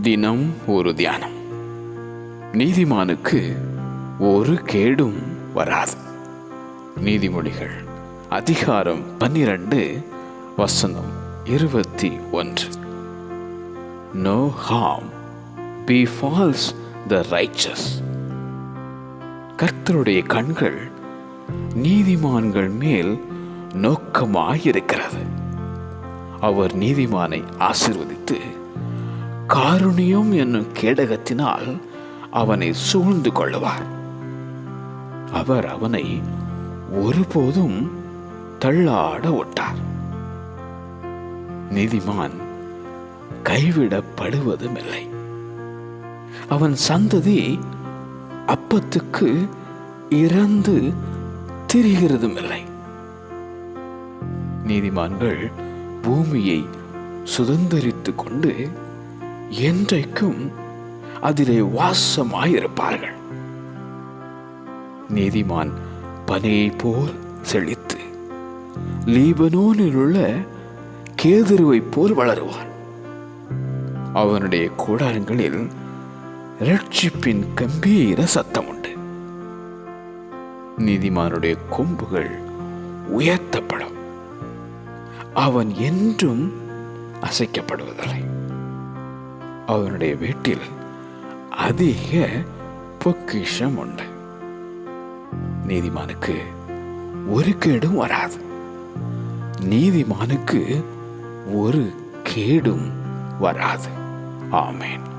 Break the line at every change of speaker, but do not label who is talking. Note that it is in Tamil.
தினம் ஒரு தியானம். நீதிமானுக்கு ஒரு கேடும் வராது. நீதிமொழிகள் அதிகாரம் 12 வசனம் 21. No harm befalls the righteous. கர்த்தருடைய கண்கள் நீதிமான்கள் மேல் நோக்கமாயிருக்கிறது. அவர் நீதிமானை ஆசீர்வதித்து காருண்யம் என்னும் கேடகத்தினால் அவனை சூழ்ந்து கொள்ளுவார். அவர் அவனை ஒருபோதும் தள்ளாட விட்டார். நீதிமான் கைவிடப்படுவதும் இல்லை. அவன் சந்ததி அப்பத்துக்கு இறந்து திரிகிறதும் இல்லை. நீதிமான்கள் பூமியை சுதந்தரித்துக் கொண்டு என்றைக்கும் அதிலே வாசமாயிருப்பார்கள். நீதிமான் பனையை போல் செழித்து லீபனோனில் உள்ள கேதுருவை போல் வளருவான். அவனுடைய கூடாரங்களில் இரட்சிப்பின் கம்பீர சத்தம் உண்டு. நீதிமானுடைய கொம்புகள் உயர்த்தப்படும். அவன் என்றும் அசைக்கப்படுவதில்லை. அவனுடைய வீட்டில் அதிக பொக்கிஷம் உண்டு. நீதிமானுக்கு ஒரு கேடும் வராது. நீதிமானுக்கு ஒரு கேடும் வராது. ஆமென்.